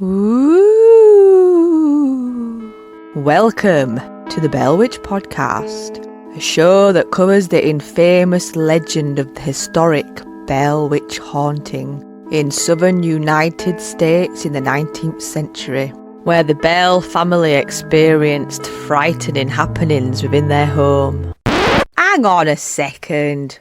Ooh. Welcome to the Bell Witch Podcast, a show that covers the infamous legend of the historic Bell Witch haunting in southern United States in the 19th century, where the Bell family experienced frightening happenings within their home. Hang on a second.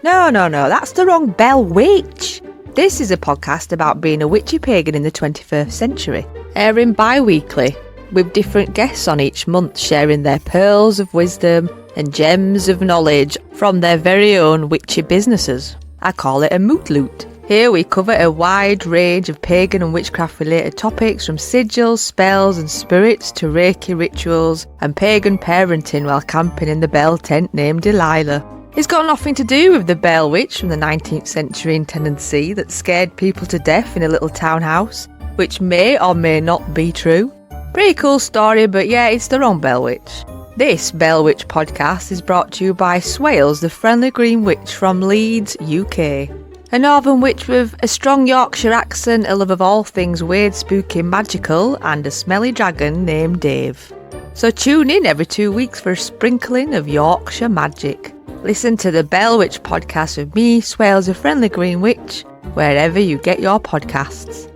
No, that's the wrong Bell Witch. This is a podcast about being a witchy pagan in the 21st century, airing bi-weekly, with different guests on each month sharing their pearls of wisdom and gems of knowledge from their very own witchy businesses. I call it a moot loot. Here we cover a wide range of pagan and witchcraft related topics, from sigils, spells and spirits to Reiki rituals and pagan parenting while camping in the Bell tent named Delilah. It's got nothing to do with the Bell Witch from the 19th century in Tennessee that scared people to death in a little townhouse, which may or may not be true. Pretty cool story, but yeah, it's the wrong Bell Witch. This Bell Witch podcast is brought to you by Swales, the friendly green witch from Leeds, UK. A northern witch with a strong Yorkshire accent, a love of all things weird, spooky, magical, and a smelly dragon named Dave. So tune in every 2 weeks for a sprinkling of Yorkshire magic. Listen to the Bell Witch podcast with me, Swales, a friendly green witch, wherever you get your podcasts.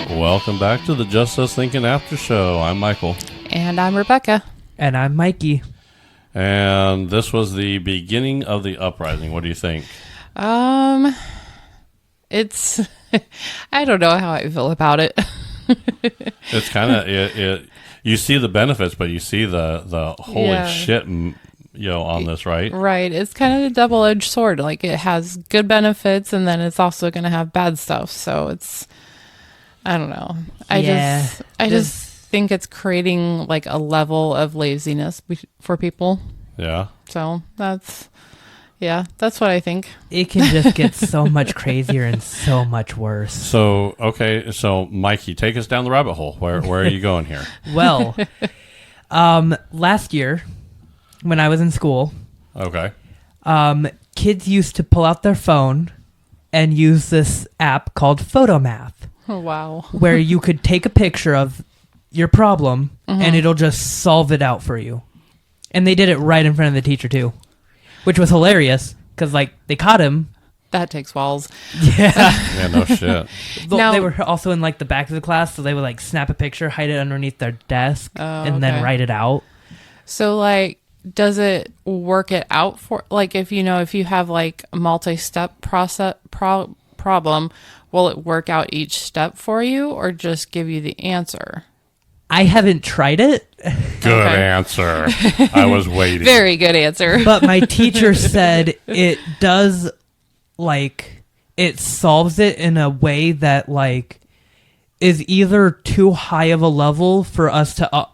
Welcome back to the Just Us Thinking Aftershow. I'm Michael. And I'm Rebecca. And I'm Mikey. And this was the beginning of the uprising. What do you think? It's, I don't know how I feel about it. It's kind of, you see the benefits, but you see the holy shit, on this, right? Right. It's kind of a double-edged sword. Like, it has good benefits, and then it's also going to have bad stuff. So it's, I don't know. I just think it's creating like a level of laziness for people. Yeah. So that's what I think. It can just get so much crazier and so much worse. So, okay. So, Mikey, take us down the rabbit hole. Where are you going here? Well, last year when I was in school, okay, kids used to pull out their phone and use this app called photomath. Oh, wow. Where you could take a picture of your problem and it'll just solve it out for you. And they did it right in front of the teacher too, which was hilarious because like they caught him. That takes balls. Yeah. Yeah, no shit. They were also in like the back of the class, so they would like snap a picture, hide it underneath their desk, and then write it out. So like, does it work it out for, like, if you have like a multi-step process problem, will it work out each step for you or just give you the answer? I haven't tried it. Good answer. I was waiting. Very good answer. But my teacher said it does, like, it solves it in a way that, like, is either too high of a level for us to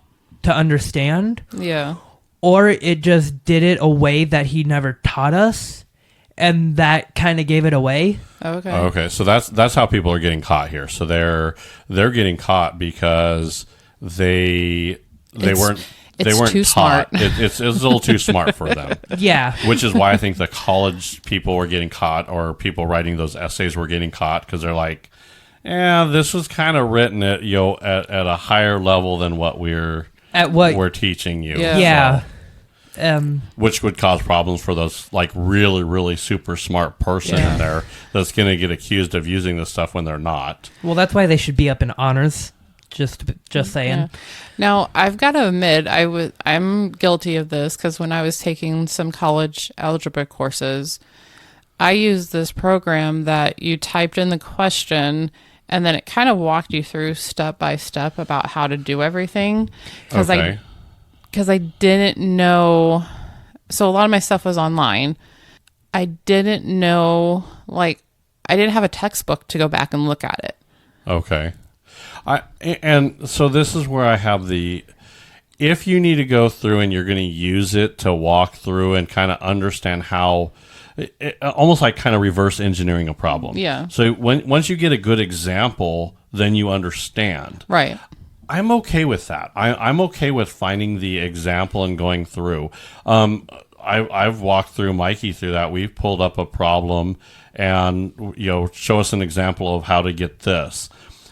understand. Yeah. Or it just did it a way that he never taught us. And that kind of gave it away. Okay. So that's how people are getting caught here. So they're getting caught because they weren't too taught. smart. It's a little too smart for them. Yeah. Which is why I think the college people were getting caught, or people writing those essays were getting caught, because they're like, this was kind of written at a higher level than what we're teaching you. Yeah. So. Which would cause problems for those like really, really super smart person in there that's going to get accused of using this stuff when they're not. Well, that's why they should be up in honors. Just saying. Yeah. Now, I've got to admit, I'm guilty of this because when I was taking some college algebra courses, I used this program that you typed in the question and then it kind of walked you through step by step about how to do everything. Because I didn't know, so a lot of my stuff was online. I didn't know, like, I didn't have a textbook to go back and look at it. Okay. And so this is where I have if you need to go through and you're going to use it to walk through and kind of understand how, almost like kind of reverse engineering a problem. Yeah. So once you get a good example, then you understand. Right. I'm okay with that. I'm okay with finding the example and going through. I've walked through Mikey through that. We've pulled up a problem and, show us an example of how to get this.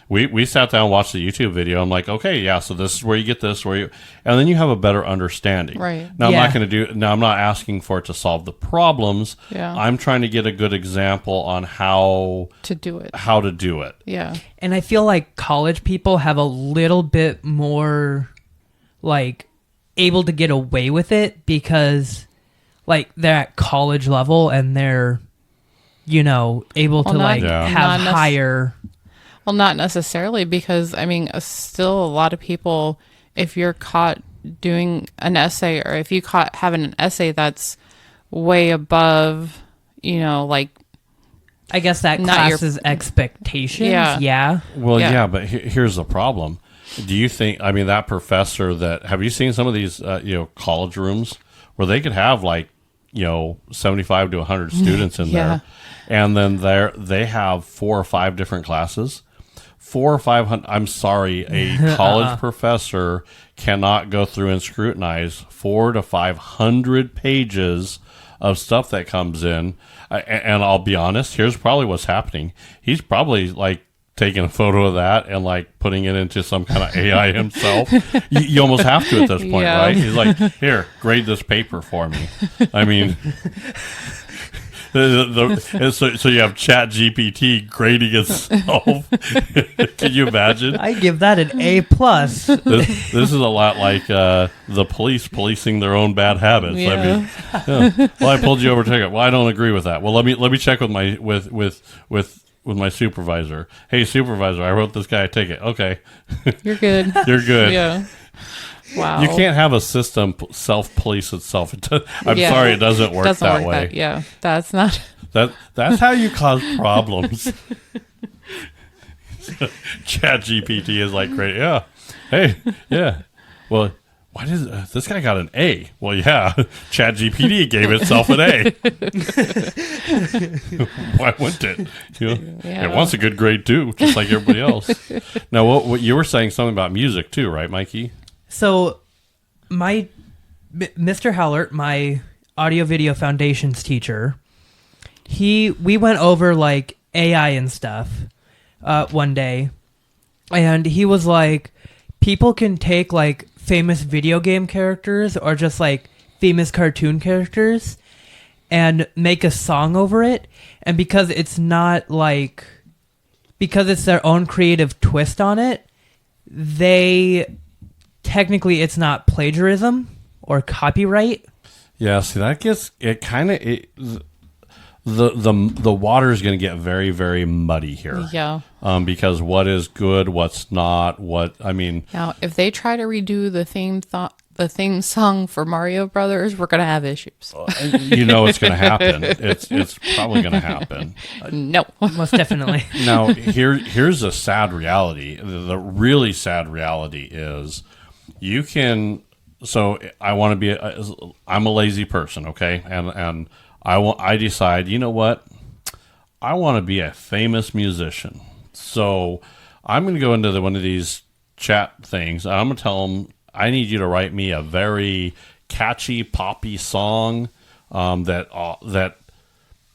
We sat down and watched the YouTube video. I'm like, okay, yeah, so this is where you get this, and then you have a better understanding. Right. Now, I'm not asking for it to solve the problems. Yeah. I'm trying to get a good example on how to do it. Yeah. And I feel like college people have a little bit more, like, able to get away with it because, like, they're at college level and they're, able to, have higher... Well, not necessarily, because, still a lot of people, if you're caught doing an essay, or if you caught having an essay that's way above, I guess that class's expectations. Yeah. Well, yeah, but here's the problem. Do you think, that professor have you seen some of these, college rooms where they could have 75 to 100 students in there, and then they have 4 or 5 different classes? 400 or 500. I'm sorry, a college professor cannot go through and scrutinize 400 to 500 pages of stuff that comes in. And I'll be honest, here's probably what's happening. He's probably taking a photo of that and putting it into some kind of AI himself. You almost have to at this point, right? He's like, here, grade this paper for me. So you have Chat GPT grading itself. Can you imagine? I give that an A+. This is a lot like the police policing their own bad habits. Yeah. Well, I pulled you over ticket. Well, I don't agree with that. Well, let me check with my with my supervisor. Hey, supervisor, I wrote this guy a ticket. Okay, you're good. You're good. Yeah. Wow. You can't have a system self-police itself. I'm sorry, it doesn't work that way. That's not... That's how you cause problems. Chat GPT is great. Yeah. Hey, yeah. Well, why does this guy got an A? Well, yeah. Chat GPT gave itself an A. Why wouldn't it? It wants a good grade too, just like everybody else. Now, what you were saying something about music too, right, Mikey? So, Mr. Howlert, my audio video foundations teacher, we went over AI and stuff one day, and he was like, people can take famous video game characters or just famous cartoon characters and make a song over it, and because it's not because it's their own creative twist on it, technically it's not plagiarism or copyright. Yeah, see, that gets it kind of the water is going to get very, very muddy here. Yeah. Because what is good, what's not, now if they try to redo the theme song for Mario Brothers, we're going to have issues. It's going to happen. It's probably going to happen. No, most definitely. Now here's a sad reality. The really sad reality is you can. So I want to be. I'm a lazy person, okay, and I decide. You know what? I want to be a famous musician. So I'm going to go into one of these chat things. And I'm going to tell them I need you to write me a very catchy, poppy song that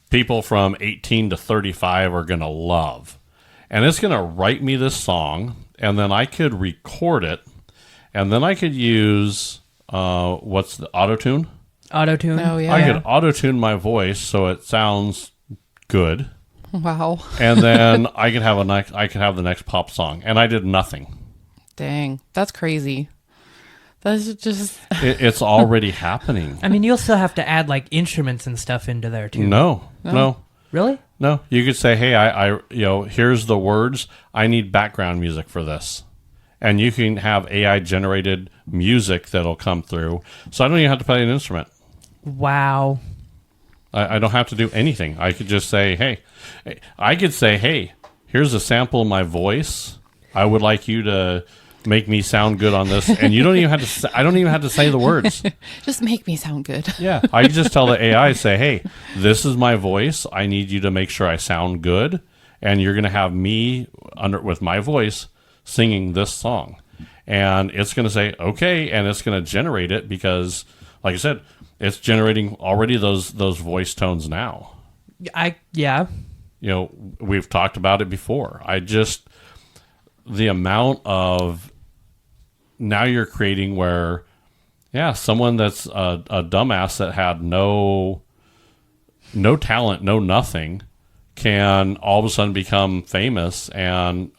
people from 18 to 35 are going to love, and it's going to write me this song, and then I could record it. And then I could use, what's the auto-tune? Auto-tune. Oh, yeah. I could auto-tune my voice so it sounds good. Wow. And then I could have the next pop song. And I did nothing. Dang. That's crazy. That's just... It's already happening. You'll still have to add instruments and stuff into there too. No. Really? No. You could say, hey, I here's the words. I need background music for this. And you can have AI-generated music that'll come through. So I don't even have to play an instrument. Wow. I don't have to do anything. I could just say, hey, here's a sample of my voice. I would like you to make me sound good on this. And you don't even have to. I don't even have to say the words. Just make me sound good. Yeah, I can just tell the AI, say, hey, this is my voice. I need you to make sure I sound good, and you're going to have me with my voice singing this song. and it's going to say okay, and it's going to generate it because, like I said, it's generating already those voice tones now. Yeah. We've talked about it before. The amount of now you're creating where, someone that's a dumbass that had no talent, no nothing, can all of a sudden become famous. And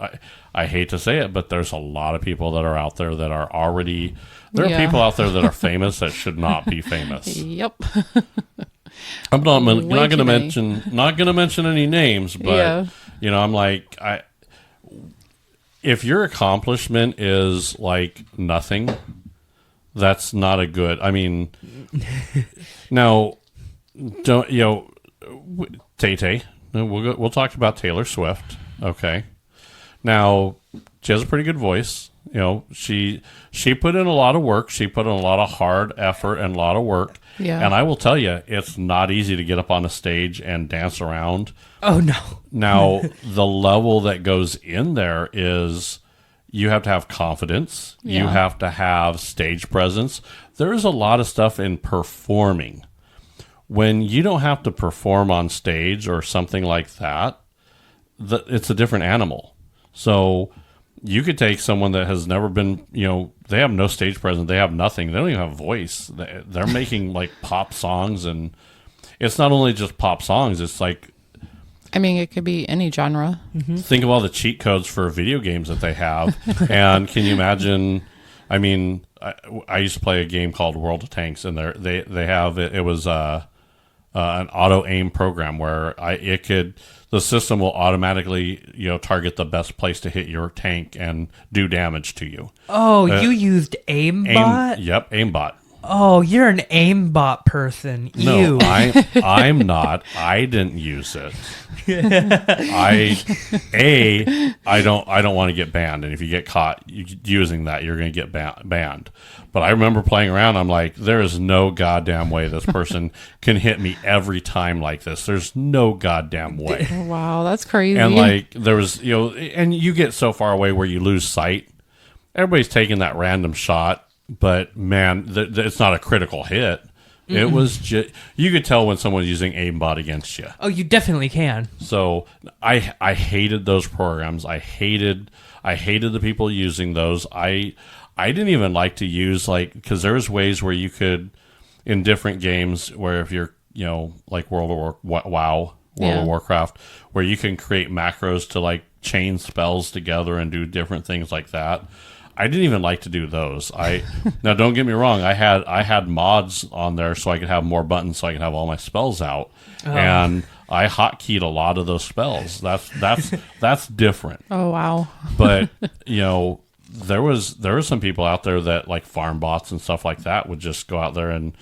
I hate to say it, but there's a lot of people that are out there that are already. There are people out there that are famous that should not be famous. Yep. I'm not going to mention any names, but I'm like, if your accomplishment is like nothing, that's not a good. I mean, now, don't Tay-Tay. We'll talk about Taylor Swift. Okay, now she has a pretty good voice. She put in a lot of work. She put in a lot of hard effort and a lot of work. Yeah. And I will tell you, it's not easy to get up on a stage and dance around. Oh, no. Now, the level that goes in there is you have to have confidence. Yeah. You have to have stage presence. There's a lot of stuff in performing. When you don't have to perform on stage or something like that, it's a different animal. So you could take someone that has never been, they have no stage presence. They have nothing. They don't even have a voice. They're making like pop songs, and it's not only just pop songs. It's like, I mean, it could be any genre. Mm-hmm. Think of all the cheat codes for video games that they have. And can you imagine? I mean, I used to play a game called World of Tanks, and they have it was an auto aim program where the system will automatically target the best place to hit your tank and do damage to you. Oh, you used aimbot? Yep, aimbot. Oh, you're an aimbot person. No, I'm not. I didn't use it. I don't want to get banned, and if you get caught using that, you're going to get banned. But I remember playing around. I'm like, there is no goddamn way this person can hit me every time like this. There's no goddamn way. Wow, that's crazy. And like there was, and you get so far away where you lose sight. Everybody's taking that random shot, but man, it's not a critical hit. Mm-mm. It was just, you could tell when someone's using aimbot against you. Oh, you definitely can. So I hated those programs. I hated the people using those. I didn't even like to use because there's ways where you could, in different games, where if you're like World of Warcraft, where you can create macros to chain spells together and do different things like that. I didn't even like to do those. Now don't get me wrong. I had mods on there so I could have more buttons so I could have all my spells out, and I hotkeyed a lot of those spells. That's different. Oh wow! But there was some people out there that like farm bots and stuff like that would just go out there and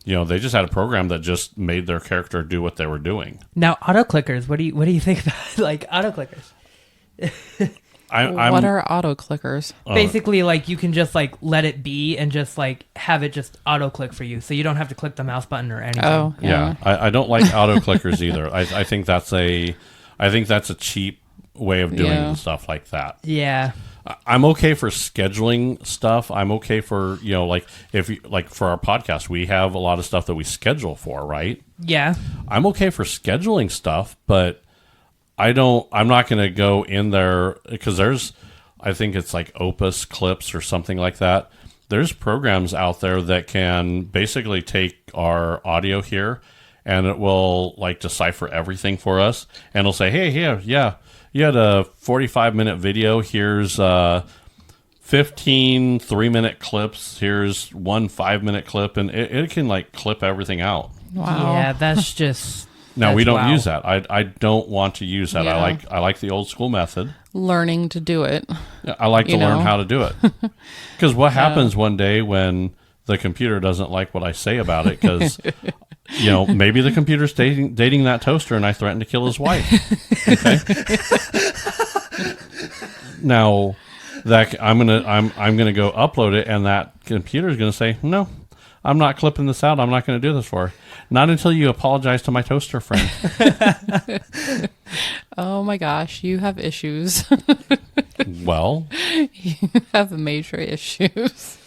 they just had a program that just made their character do what they were doing. Now auto clickers. What do you think about auto clickers? What are auto clickers? Basically, you can just let it be and just have it just auto click for you, so you don't have to click the mouse button or anything. Oh, yeah. I don't like auto clickers either. I think that's a cheap way of doing stuff like that. Yeah. I'm okay for scheduling stuff. I'm okay for if you for our podcast, we have a lot of stuff that we schedule for, right? Yeah. I'm okay for scheduling stuff, but I'm not going to go in there because I think it's like Opus Clips or something like that. There's programs out there that can basically take our audio here and it will decipher everything for us. And it'll say, hey, yeah, you had a 45-minute video. Here's 15 3-minute clips. Here's one 5-minute clip. And it can clip everything out. Wow. Yeah, that's just... No, we don't use that. I don't want to use that. Yeah. I like the old school method. Learning to do it. I like to learn how to do it. Because what happens one day when the computer doesn't like what I say about it? Because maybe the computer's dating that toaster, and I threaten to kill his wife. Okay. Now that I'm gonna go upload it, and that computer is gonna say no. I'm not clipping this out. I'm not going to do this for her. Not until you apologize to my toaster friend. Oh my gosh, you have issues. Well, You have major issues.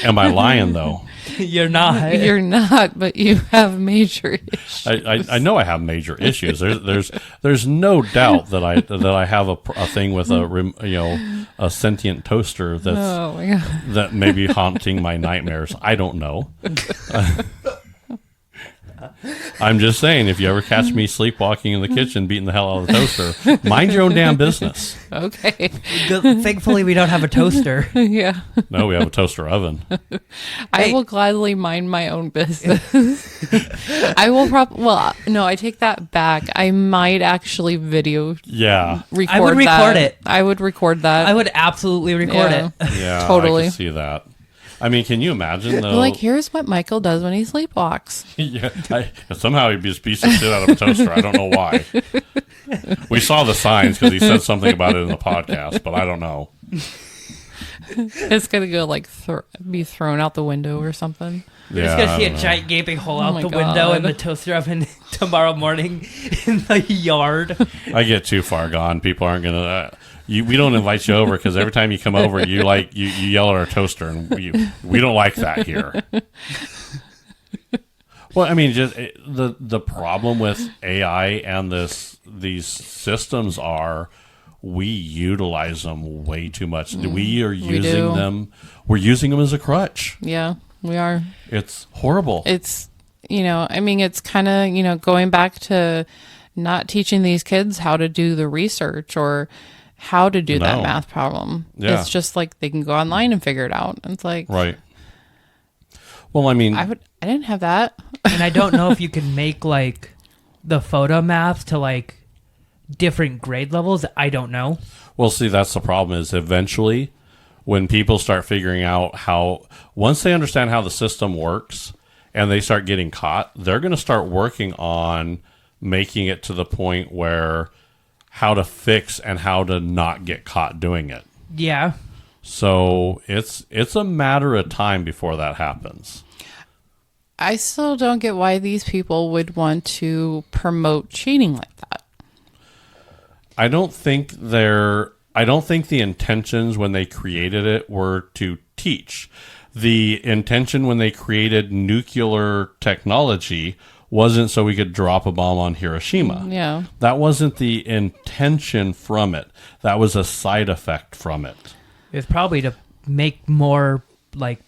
am I lying though? You're not. You're not, but you have major issues. I know I have major issues. There's no doubt that I have a thing with a sentient toaster Oh my god. that may be haunting my nightmares. I don't know. I'm just saying, if you ever catch me sleepwalking in the kitchen, beating the hell out of the toaster, mind your own damn business. Okay. Thankfully, we don't have a toaster. Yeah. No, we have a toaster oven. I will gladly mind my own business. I will no, I take that back. I might actually Yeah. record I would record that. it. I would record that. I would absolutely record Yeah. it. Yeah, Totally. I can see that. I mean, can you imagine though? Like, here's what Michael does when he sleepwalks. Yeah, somehow he'd just beats the shit out of a toaster. I don't know why. We saw the signs because he said something about it in the podcast, but I don't know. It's gonna go like be thrown out the window or something. You're just going to I see a don't know. giant gaping hole out my the window God. in the toaster oven tomorrow morning in the yard. I get too far gone. People aren't gonna. We don't invite you over because every time you come over, you yell at our toaster, and we don't like that here. Well, I mean, just the problem with AI and these systems are we utilize them way too much. We are using them. We're using them as a crutch. Yeah, we are. It's horrible. It's I mean, it's kind of going back to not teaching these kids how to do the research or how to do that No. math problem. Yeah. It's just like they can go online and figure it out. It's like, Right. Well, I mean, I didn't have that. And I don't know if you can make like the photomath to like different grade levels. I don't know. well, see, that's the problem is eventually when people start figuring out once they understand how the system works and they start getting caught, they're going to start working on making it to the point where how to fix and how to not get caught doing it. Yeah. So it's a matter of time before that happens. I still don't get why these people would want to promote cheating like that. I don't think the intentions when they created it were to teach. The intention when they created nuclear technology wasn't so we could drop a bomb on Hiroshima. Yeah. That wasn't the intention from it. That was a side effect from it. It's probably to make more like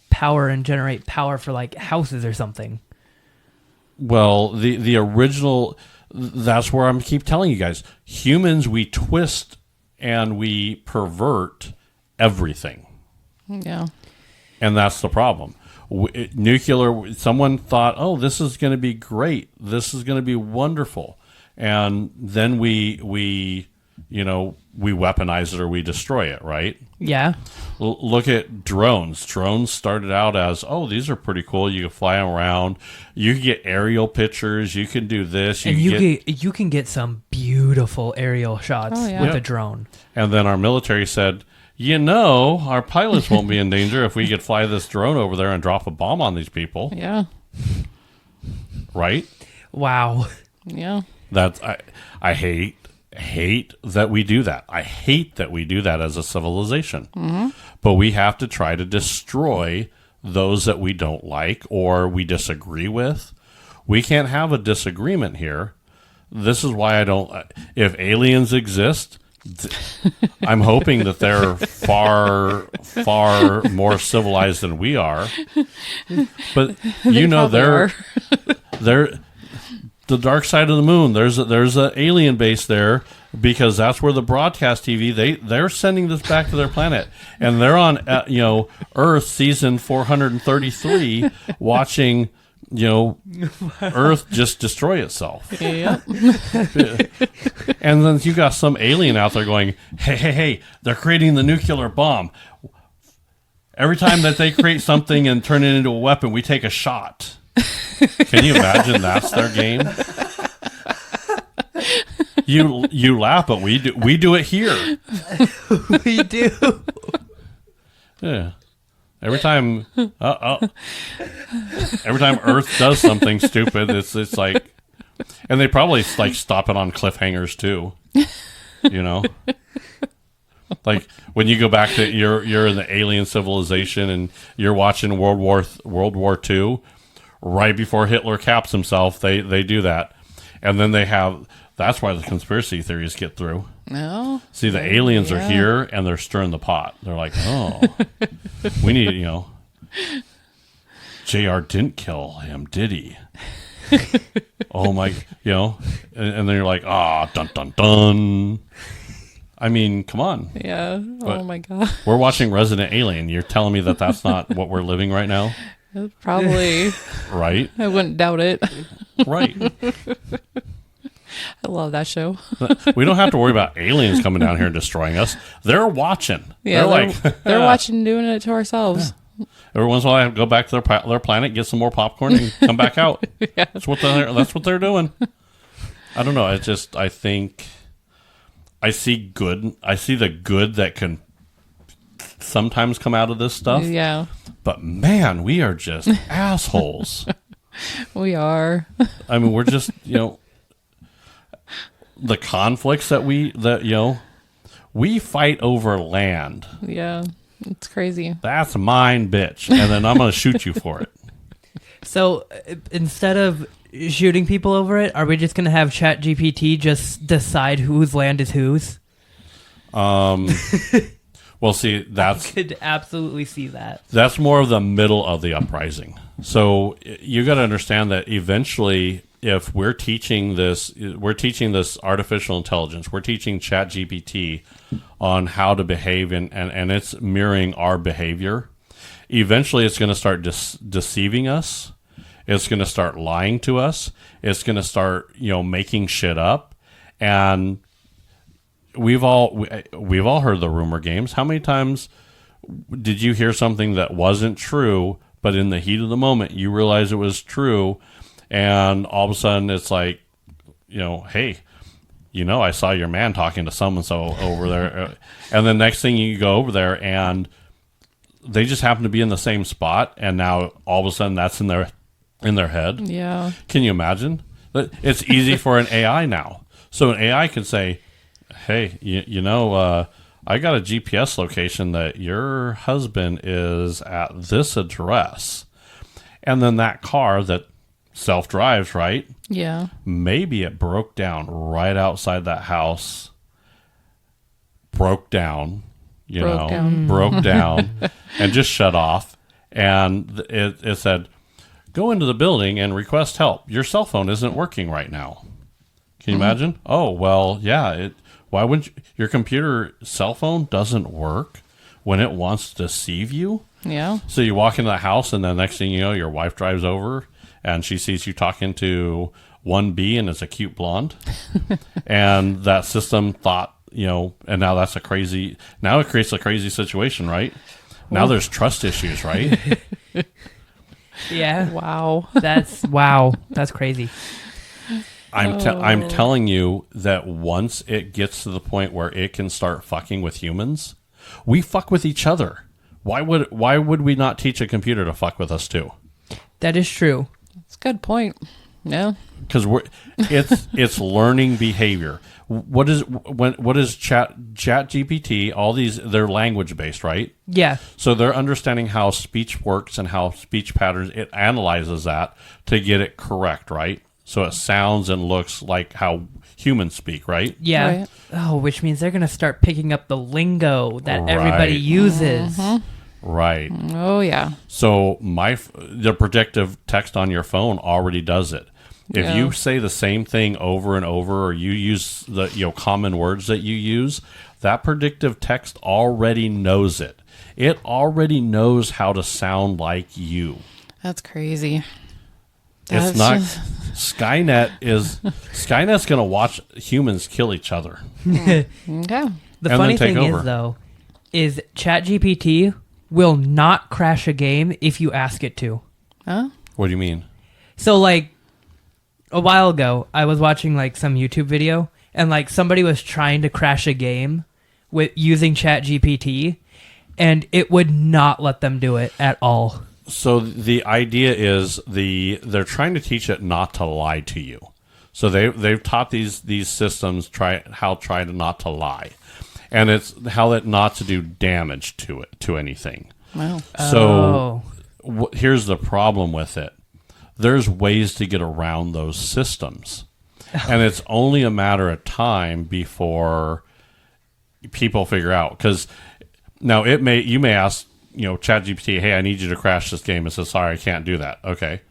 power and generate power for like houses or something. Well, the original, that's where I'm keep telling you guys, humans, we twist and we pervert everything. Yeah. And that's the problem. Nuclear, someone thought, oh, this is going to be great. This is going to be wonderful. And then we weaponize it or we destroy it, right? Yeah. Look at drones. Drones started out as, oh, these are pretty cool. You can fly them around. You can get aerial pictures. You can do this. And you can get some beautiful aerial shots Oh, yeah. with Yeah. a drone. And then our military said, our pilots won't be in danger if we could fly this drone over there and drop a bomb on these people, Yeah. right? Wow. Yeah. That's I hate that we do that. I hate that we do that as a civilization. Mm-hmm. But we have to try to destroy those that we don't like or we disagree with. We can't have a disagreement here. This is why I don't. If aliens exist, I'm hoping that they're far, far more civilized than we are. But Probably they're the dark side of the moon. There's a alien base there because that's where the broadcast TV they're sending this back to their planet, and they're on Earth season 433 watching Earth just destroy itself. Yeah. And then you got some alien out there going, hey, they're creating the nuclear bomb. Every time that they create something and turn it into a weapon, we take a shot. Can you imagine that's their game? You laugh, but we do it here. We do. Yeah. Every time, every time Earth does something stupid, it's like, and they probably like stop it on cliffhangers too. You know, like when you go back to you're in the alien civilization and you're watching World War II, right before Hitler caps himself, they do that, and then they have. That's why the conspiracy theories get through. No. See, the aliens are here and they're stirring the pot. They're like, oh, we need, JR didn't kill him, did he? Oh my, and then you're like, dun, dun, dun. I mean, come on. Yeah. But oh my God. We're watching Resident Alien. You're telling me that that's not what we're living right now? Probably. Right? I wouldn't doubt it. Right. I love that show. We don't have to worry about aliens coming down here and destroying us. They're watching. Yeah, they're watching, doing it to ourselves. Yeah. Every once in a while, I go back to their planet, get some more popcorn, and come back out. Yeah. That's what they're doing. I don't know. I think I see good. I see the good that can sometimes come out of this stuff. Yeah. But man, we are just assholes. We are. I mean, we're just the conflicts that we fight over land. Yeah. It's crazy. That's mine, bitch. And then I'm going to shoot you for it. So instead of shooting people over it, are we just going to have ChatGPT just decide whose land is whose? Well, see, I could absolutely see that. That's more of the middle of the uprising. So you got to understand that eventually, if we're teaching this artificial intelligence, we're teaching ChatGPT on how to behave, and it's mirroring our behavior. Eventually, it's going to start deceiving us. It's going to start lying to us. It's going to start, making shit up. And we've all heard the rumor games. How many times did you hear something that wasn't true, but in the heat of the moment, you realize it was true? And all of a sudden, it's like, hey, I saw your man talking to so-and-so over there. And the next thing you go over there, and they just happen to be in the same spot. And now, all of a sudden, that's in their head. Yeah. Can you imagine? It's easy for an AI now. So an AI can say, hey, I got a GPS location that your husband is at this address. And then that car that self-drives, right? Yeah. Maybe it broke down right outside that house. Broke down, and just shut off. And it said, go into the building and request help. Your cell phone isn't working right now. Can you imagine? Oh, well, yeah. Why wouldn't your computer cell phone doesn't work when it wants to deceive you? Yeah. So you walk into the house, and the next thing you know, your wife drives over, and she sees you talking to 1B, and it's a cute blonde. And that system thought, and now that's now it creates a crazy situation, right? Now there's trust issues, right? Yeah. Wow. That's crazy. I'm telling you that once it gets to the point where it can start fucking with humans, we fuck with each other. Why would we not teach a computer to fuck with us too? That is true. That's a good point. Yeah. Because it's learning behavior. What is ChatGPT? All these, they're language based, right? Yeah. So they're understanding how speech works and how speech patterns. It analyzes that to get it correct, right? So it sounds and looks like how humans speak, right? Yeah. Right. Oh, which means they're gonna start picking up the lingo that everybody uses. Right. Oh yeah. So the predictive text on your phone already does it. If you say the same thing over and over, or you use the common words that you use, that predictive text already knows it. It already knows how to sound like you. That's crazy. It's not Skynet's going to watch humans kill each other. Okay. The funny thing is, though, is ChatGPT will not crash a game if you ask it to. Huh? What do you mean? So, like, a while ago, I was watching, like, some YouTube video, and, like, somebody was trying to crash a game with using ChatGPT, and it would not let them do it at all. So the idea is they're trying to teach it not to lie to you. So they've taught these systems try not to lie, and it's how that not to do damage to anything. Wow. So here's the problem with it. There's ways to get around those systems. And it's only a matter of time before people figure out. Because now you may ask, ChatGPT, hey, I need you to crash this game. It says, sorry, I can't do that. Okay.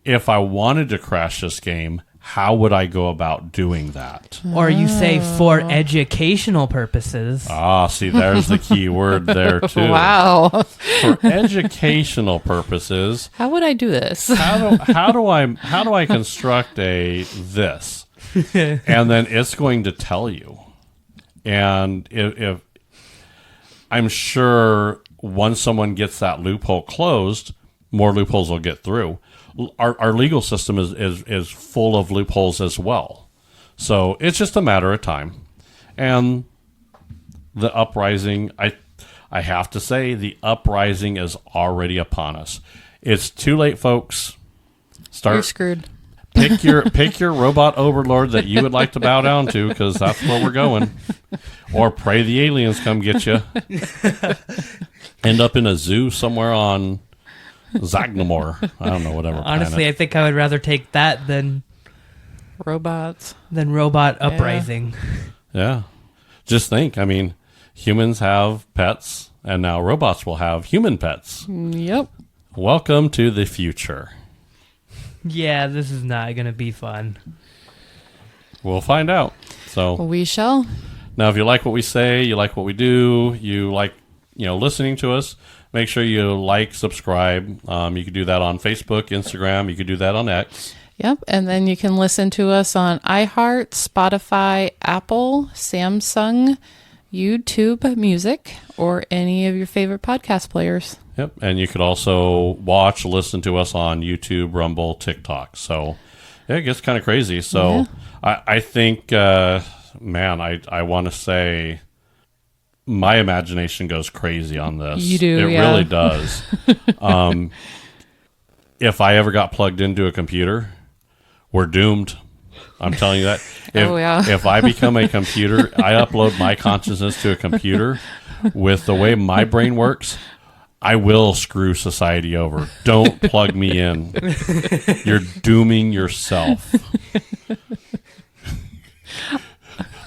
If I wanted to crash this game, how would I go about doing that? Or you say for educational purposes. See, there's the key word there too. Wow. For educational purposes. How would I do this? How do I construct this? And then it's going to tell you. And if I'm sure once someone gets that loophole closed, more loopholes will get through. Our legal system is full of loopholes as well. So it's just a matter of time. And the uprising, I have to say, the uprising is already upon us. It's too late, folks. You're screwed. Pick your robot overlord that you would like to bow down to, because that's where we're going. Or pray the aliens come get you. End up in a zoo somewhere on Zagnamore. I don't know, whatever. Honestly, planet. I think I would rather take that than Robots. robot uprising. Yeah. Just think, humans have pets, and now robots will have human pets. Yep. Welcome to the future. Yeah, this is not going to be fun. We'll find out. So We shall. now, if you like what we say, you like what we do, you like listening to us, make sure you subscribe. You can do that on Facebook, Instagram. You can do that on X. Yep. And then you can listen to us on iHeart, Spotify, Apple, Samsung, YouTube Music, or any of your favorite podcast players. Yep. And you could also listen to us on YouTube, Rumble, TikTok. So it gets kind of crazy. So I think, I want to say my imagination goes crazy on this. You do, It really does. If I ever got plugged into a computer, we're doomed. I'm telling you that. If I become a computer, I upload my consciousness to a computer. With the way my brain works, I will screw society over. Don't plug me in. You're dooming yourself.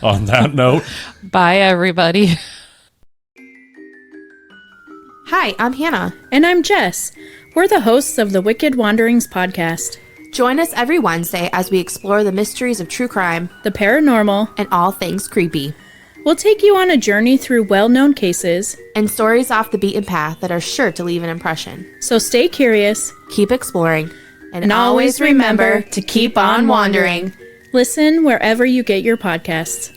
On that note, Bye, everybody. Hi, I'm Hannah. And I'm Jess. We're the hosts of the Wicked Wanderings podcast. Join us every Wednesday as we explore the mysteries of true crime, The paranormal, and all things creepy, we'll take you on a journey through well-known cases, and stories off the beaten path that are sure to leave an impression. so stay curious, Keep exploring, and always remember to keep on wandering. Listen wherever you get your podcasts.